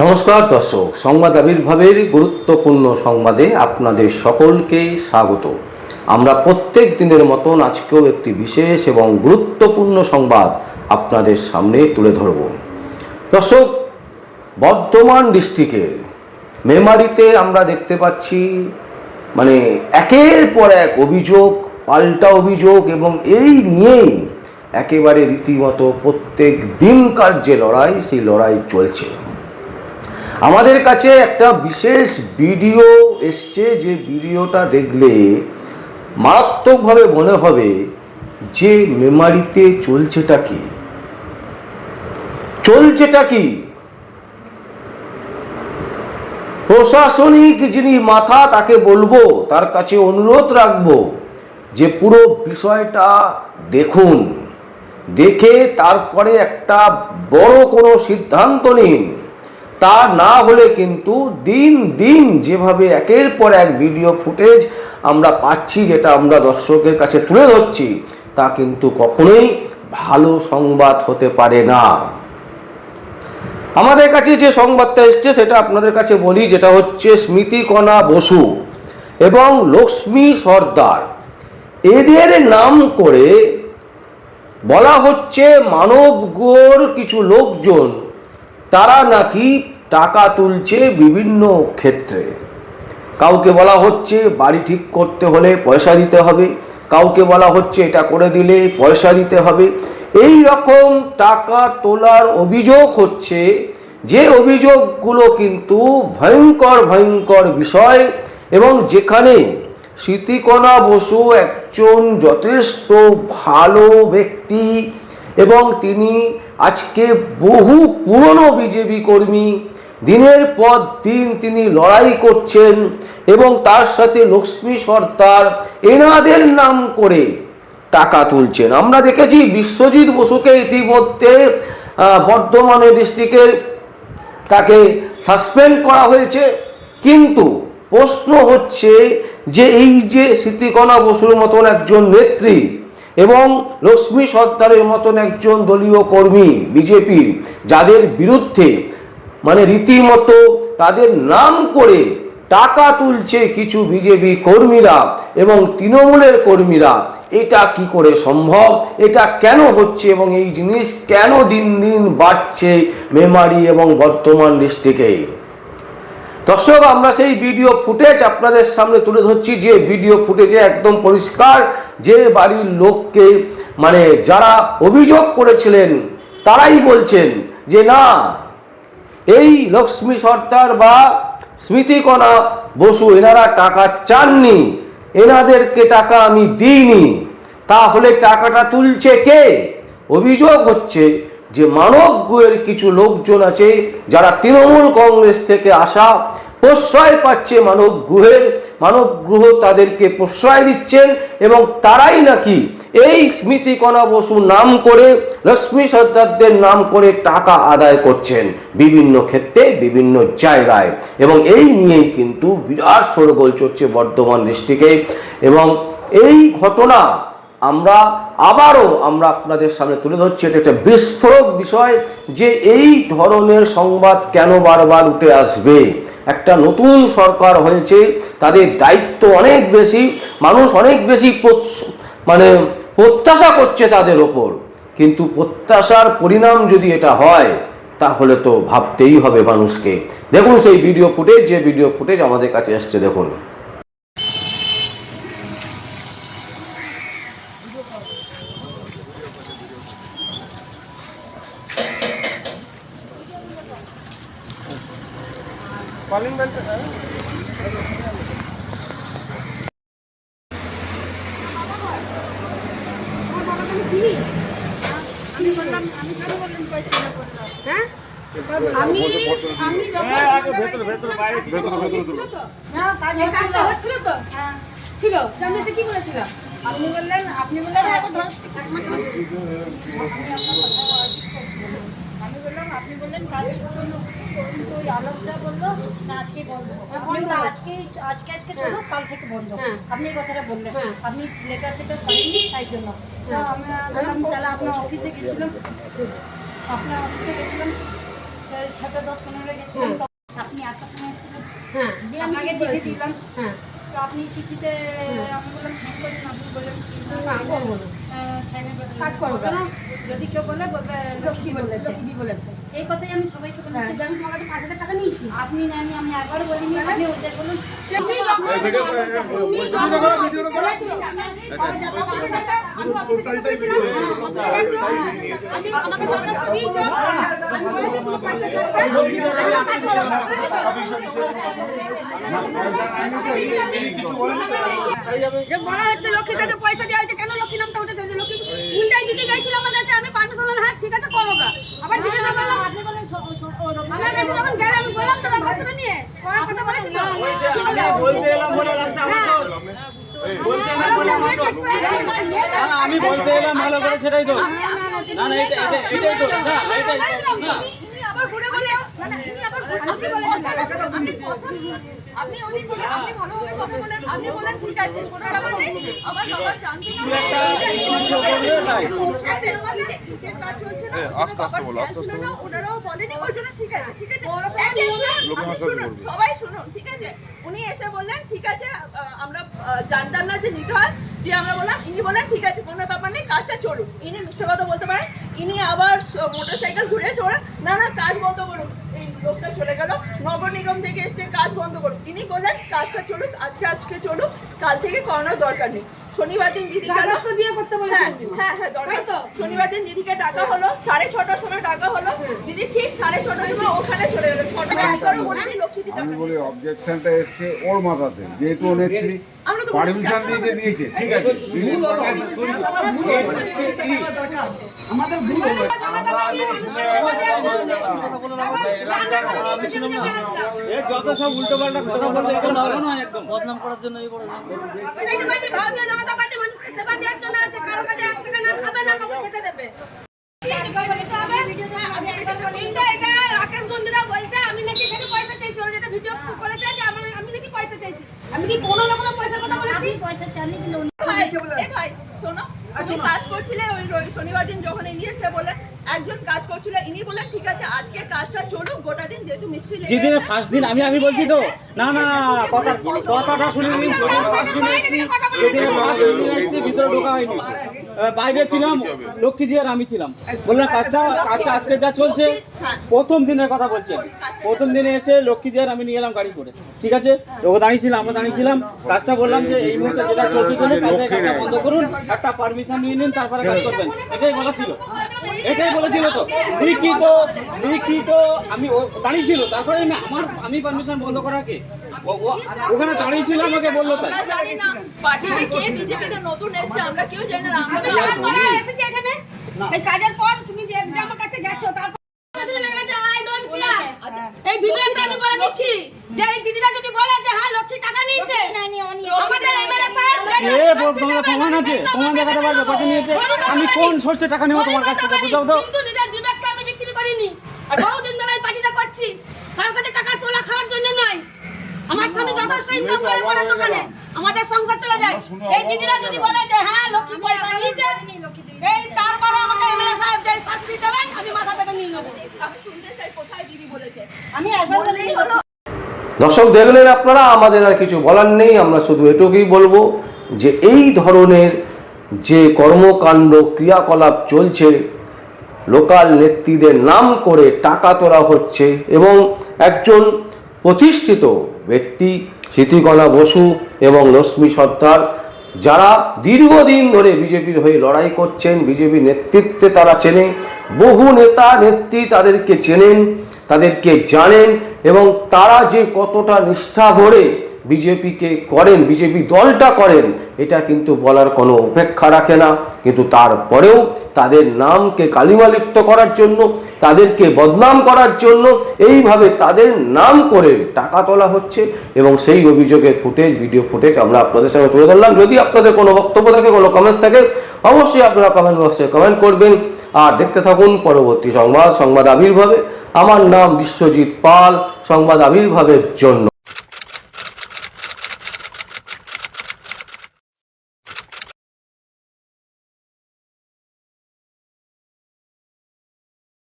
নমস্কার দর্শক, সংবাদ আবির্ভাবের গুরুত্বপূর্ণ সংবাদে আপনাদের সকলকে স্বাগত। আমরা প্রত্যেক দিনের মতন আজকেও একটি বিশেষ এবং গুরুত্বপূর্ণ সংবাদ আপনাদের সামনে তুলে ধরব। দর্শক, বর্ধমান ডিস্ট্রিক্টের মেমারিতে আমরা দেখতে পাচ্ছি একের পর এক অভিযোগ, পাল্টা অভিযোগ, এবং এই নিয়েই একেবারে রীতিমতো প্রত্যেক দিনকার যে লড়াই, সেই লড়াই চলছে। আমাদের কাছে একটা বিশেষ ভিডিও এসছে, যে ভিডিওটা দেখলে মারাত্মকভাবে মনে হবে যে মেমারিতে চলছেটা কি। প্রশাসনিক যিনি মাথা, তাকে বলবো, তার কাছে অনুরোধ রাখবো যে পুরো বিষয়টা দেখুন, দেখে তারপরে একটা বড় কোনো সিদ্ধান্ত নিন। তা না হলে কিন্তু দিন দিন যেভাবে একের পর এক ভিডিও ফুটেজ আমরা পাচ্ছি, যেটা আমরা দর্শকের কাছে তুলে ধরছি, তা কিন্তু কখনোই ভালো সংবাদ হতে পারে না। আমাদের কাছে যে সংবাদটা এসছে সেটা আপনাদের কাছে বলি, যেটা হচ্ছে স্মৃতিকণা বসু এবং লক্ষ্মী সর্দার, এদের নাম করে বলা হচ্ছে মানবগড় কিছু লোকজন তারা নাকি টাকা তুলছে বিভিন্ন ক্ষেত্রে। কাউকে বলা হচ্ছে বাড়ি ঠিক করতে হলে পয়সা দিতে হবে, কাউকে বলা হচ্ছে এটা করে দিলে পয়সা দিতে হবে। এই রকম টাকা তোলার অভিযোগ হচ্ছে, যে অভিযোগগুলো কিন্তু ভয়ঙ্কর ভয়ঙ্কর বিষয়, এবং যেখানে স্মৃতিকণা বসু একজন যথেষ্ট ভালো ব্যক্তি, এবং তিনি আজকে বহু পুরনো বিজেপি কর্মী, দিনের পর দিন তিনি লড়াই করছেন, এবং তার সাথে লক্ষ্মী সর্দার এনাদের নাম করে টাকা তুলছেন। আমরা দেখেছি বিশ্বজিৎ বসুকে ইতিমধ্যে বর্ধমান ডিস্ট্রিক্টে তাকে সাসপেন্ড করা হয়েছে, কিন্তু প্রশ্ন হচ্ছে যে এই যে স্মৃতিকণা বসুর মতন একজন নেত্রী এবং লক্ষ্মী সর্দারের মতন একজন দলীয় কর্মী বিজেপির, যাদের বিরুদ্ধে রীতিমতো তাদের নাম করে টাকা তুলছে কিছু বিজেপি কর্মীরা এবং তৃণমূলের কর্মীরা, এটা কি করে সম্ভব? এটা কেন হচ্ছে এবং এই জিনিস কেন দিন দিন বাড়ছে মেমারি এবং বর্ধমান ডিস্ট্রিক্টে? দর্শক, আমরা সেই ভিডিও ফুটেজ আপনাদের সামনে তুলে ধরছি, যে ভিডিও ফুটেজে একদম পরিষ্কার যে বাড়ির লোককে যারা অভিযোগ করেছিলেন তারাই বলছেন যে না, এই লক্ষ্মী সর্দার বা স্মৃতিকণা বসু এনারা টাকা চাননি, এনাদেরকে টাকা আমি দিইনি। তাহলে টাকাটা তুলছে কে? অভিযোগ হচ্ছে যে মানবগড়ের কিছু লোকজন আছে, যারা তৃণমূল কংগ্রেস থেকে আসা, প্রশ্রয় পাচ্ছে মানবগৃহ তাদেরকে প্রশ্রয় দিচ্ছেন, এবং তারাই নাকি এই স্মৃতিকণা বসু নাম করে, লক্ষ্মী সর্দারদের নাম করে টাকা আদায় করছেন বিভিন্ন ক্ষেত্রে বিভিন্ন জায়গায়। এবং এই নিয়েই কিন্তু বিরাট শোরগোল চলছে বর্ধমান ডিস্ট্রিক্টে। এবং এই ঘটনা আমরা আপনাদের সামনে তুলে ধরছি। এটা একটা বিস্ফোরক বিষয়, যে এই ধরনের সংবাদ কেন বারবার উঠে আসবে। একটা নতুন সরকার হয়েছে, তাদের দায়িত্ব অনেক বেশি, মানুষ অনেক বেশি প্রত্যাশা করছে তাদের ওপর, কিন্তু প্রত্যাশার পরিণাম যদি এটা হয়, তাহলে তো ভাবতেই হবে মানুষকে। দেখুন সেই ভিডিও ফুটেজ, যে ভিডিও ফুটেজ আমাদের কাছে এসছে, দেখুন। কলিং বেল আমি বললাম, আমি কেন বললাম পয়সা না করলাম? হ্যাঁ, আমি ভেতরে বাইরে ছিল তো, হ্যাঁ কাজটা হচ্ছিল তো, হ্যাঁ ছিল। আমি এসে কি বলেছিলাম? আপনি বললেন আমি বললাম আপনি বললেন কাজের জন্য, কিন্তু ওই আলোকটা বললো না আজকে বন্ধ, আজকে চলো, কাল থেকে বন্ধ। আপনি এই কথাটা বললেন, আপনি লেটার করেননি, তাই জন্য আমি তাহলে আপনার অফিসে গেছিলাম, 6টা 10-15 গেছিলাম, আপনি 8টার সময় এসেছিলেন। হ্যাঁ, দিয়ে আমি আপনাকে কি চিঠি করেছি? দিলাম, হ্যাঁ, তো আপনি চিঠিতে আমি বললাম সাইন করুন, আপনি বললেন না, করবো না। সাইনের কাজ করবো হবে না। না, যদি কেউ বলে বলবে লক্ষ্মী বলেছে, কি বলেছে? এই কথাই আমি সবাইকে হ্যাঁ, বলেছি। যে আমি তোমার কাছে 5,000 টাকা নিয়েছি। আপনি নেননি, আমি একবার বলিনি, আপনি ওদের বলুন। তুমি যে বলা হচ্ছে লক্ষ্মীর কাছে পয়সা দেওয়া হয়েছে, কেন লক্ষ্মী নামটা উঠে চলছে? লক্ষ্মী উল্টাই দিতে গেছিল আমার কাছে, আমি পারমিশন হলাম, হ্যাঁ ঠিক আছে করো গা। আবার জিজ্ঞাসা করলাম, আপনি বলেন আমার কাছে যখন গেলে আমি বললাম তো ভাষণে নিয়ে করার কথা বলেছি তো। আমি বলতে এলাম ভালো করে, সেটাই তো না না এটাই তো আবার ঘুরে বলে মানে ইনি আবার আপনি বলেন আপনি ওদিন বলে আপনি ভালোভাবে কথা বলেন, আপনি বলেন ঠিক আছে কোনো ব্যাপার নেই, আবার বাবা জানতে না ইটের কাজ চলছে না, আস্তে আস্তে বলো, আস্তে আস্তে বলো। ওনারাও বলেনি ওই জন্য ঠিক আছে, ঠিক আছে লোকে হাসাহাসি শুনুন, করবে। সবাই শুনুন, ঠিক আছে। উনি এসে বললেন ঠিক আছে, আমরা জানতাম না যে নিতে হয়, দিয়ে আমরা বললাম, ইনি বললেন ঠিক আছে কোনো ব্যাপার নেই, কাজটা চলুক। ইনি মিথ্যে কথা বলতে পারেন, ইনি আবার মোটরসাইকেল ঘুরে চলে না না কাজ বন্ধ করুন। এই লোকটা চলে গেল, নগর নিগম থেকে এসছে কাজ বন্ধ করুন। ইনি বললেন কাজটা চলুক, আজকে চলুক, কাল থেকে করানোর দরকার নেই। শনিবার দিন দিদি গেল, দিয়ে করতে বলেছেন। হ্যাঁ হ্যাঁ দরকার তো। শনিবার দিন দিদিকে ডাকা হলো, 6:30টার সময় ডাকা হলো, দিদি ঠিক 6:30টার সময় ওখানে চলে গেল। 6টা একবারও বলেনি লক্ষ্মী দিদি আমি টাকা বলি নিয়েছে। অবজেকশনটা এসছে ওর মাথাতে, যেহেতু ও নেত্রী আমরা তো পারমিশন দিয়েছে ঠিক আছে। আমাদের ভুল হলো। যত সব উল্টো পাল্টা কথা বলতে এখন ভালো নয়, একদম বদনাম করার জন্য এই বড় এই যে বলছি, ভারতীয় জনতা পার্টি মানুষকে সেবা দেওয়ার জন্য আছে, কারো কাছে 1 টাকা না খাবে না, কাউকে খেতে দেবে। রাকেশ বন্ধুরা বলছে আমি নাকি এখানে পয়সা চাইছি, ওরা যেটা ভিডিও করেছে যে আমি নাকি পয়সা চাইছি। আমি কি কোনো না কোনো পয়সার কথা বলেছি? আপনি পয়সা চাননি, কিন্তু উনি ভাই, এ ভাই শোনো, তুমি কাজ করছিলে ওই শনিবার দিন যখন ইনি এসে বললেন একজন কাজ করছিল, ইনি বললেন ঠিক আছে আজকে কাজটা চলুক গোটা দিন, যেহেতু মিস্ত্রি লেগে যেদিনে আছে। ফার্স্ট দিন আমি বলছি তো না না কথাটা শুনে নিন। ফার্স্ট দিন এসছি, যেদিনে ফার্স্ট দিন এসছি ভিতরে ঢোকা হয়নি, বাইরে ছিলাম, লক্ষ্মী দিয়ে আর আমি ছিলাম। বললাম কাজটা আজকে যা চলছে প্রথম দিনের কথা বলছেন, প্রথম দিনে এসে লক্ষ্মী দিয়ে আর আমি নিয়ে এলাম গাড়ি করে, ঠিক আছে। ওকে দাঁড়িয়েছিলাম, আমরা দাঁড়িয়েছিলাম, কাজটা বললাম যে এই মুহূর্তে যেটা চলছে কাজটা বন্ধ করুন, একটা পারমিশন নিয়ে নিন, তারপরে কাজ করবেন, এটাই বলা ছিল, এটাই বলেছিল তো। লিখিত আমি দাঁড়িয়েছিল, তারপরে আমি পারমিশন বন্ধ করার কে ওখানে দাঁড়িয়েছিল, আমাকে বললো তাই। আমরা জানি না পার্টিতে কে বিজেপিতে নতুন এসেছে, আমরা কেউ জানি না। আমরা পরে এসেছি এখানে এই কাজের পর তুমি যে আমার কাছে গেছো, তারপর এই ভিডিওতে আমি বলে দিচ্ছি যে এই দিদিরা যদি বলে যে হ্যাঁ লক্ষ্মী টাকা নিয়েছে, আমাদের এমএলএ সাহেব তোমাদের প্রমাণ আছে, প্রমাণ দেখাতে পারবে কত নিয়েছে, আমি কোন সোর্সে টাকা নেব তোমার কাছ থেকে, বুঝাও তো। কিন্তু নিজের বিবেককে আমি বিক্রি করিনি, আর বহুদিন ধরে এই পার্টিটা করছি, কারোর কাছে টাকা তোলা খাওয়ার জন্য নয়। আমার স্বামী যথেষ্ট ইনকাম করে পড়ার দোকানে, আমাদের সংসার চলে যায়। এই দিদিরা যদি বলে যে হ্যাঁ লক্ষ্মী পয়সা নিয়েছে, এই তারপরে আমাকে এমএলএ সাহেব যে শাস্তি দেবেন আমি মাথা পেতে নিয়ে নেবো। আমি শুনতে চাই কোথায় দিদি বলেছে, আমি একবার বলেই হলো। দর্শক দেখলেন আপনারা, আমাদের আর কিছু বলার নেই, আমরা শুধু এটুকুই বলবো যে এই ধরনের যে কর্মকাণ্ড ক্রিয়াকলাপ চলছে, লোকাল নেত্রীদের নাম করে টাকা তোলা হচ্ছে এবং একজন প্রতিষ্ঠিত ব্যক্তি স্মৃতিকণা বসু এবং লক্ষ্মী সর্দার, যারা দীর্ঘদিন ধরে বিজেপির হয়ে লড়াই করছেন, বিজেপি নেতৃত্বে তারা চেনে, বহু নেতা নেত্রী তাদেরকে চেনেন, তাদেরকে জানেন এবং তারা যে কতটা নিষ্ঠা ভরে বিজেপিকে করেন, বিজেপি দলটা করেন, এটা কিন্তু বলার কোনো অপেক্ষা রাখে না। কিন্তু তারপরেও তাদের নামকে কালিমালিপ্ত করার জন্য, তাদেরকে বদনাম করার জন্য এইভাবে তাদের নাম করে টাকা তোলা হচ্ছে এবং সেই অভিযোগের ফুটেজ, ভিডিও ফুটেজ আমরা আপনাদের সামনে তুলে ধরলাম। যদি আপনাদের কোনো বক্তব্য থাকে, কোনো কমেন্টস থাকে, অবশ্যই আপনারা কমেন্ট বক্সে কমেন্ট করবেন। আর দেখতে থাকুন পরবর্তী সংবাদ আবির্ভাবে। আমার নাম বিশ্বজিৎ পাল, সংবাদ আবির্ভাবের জন্য।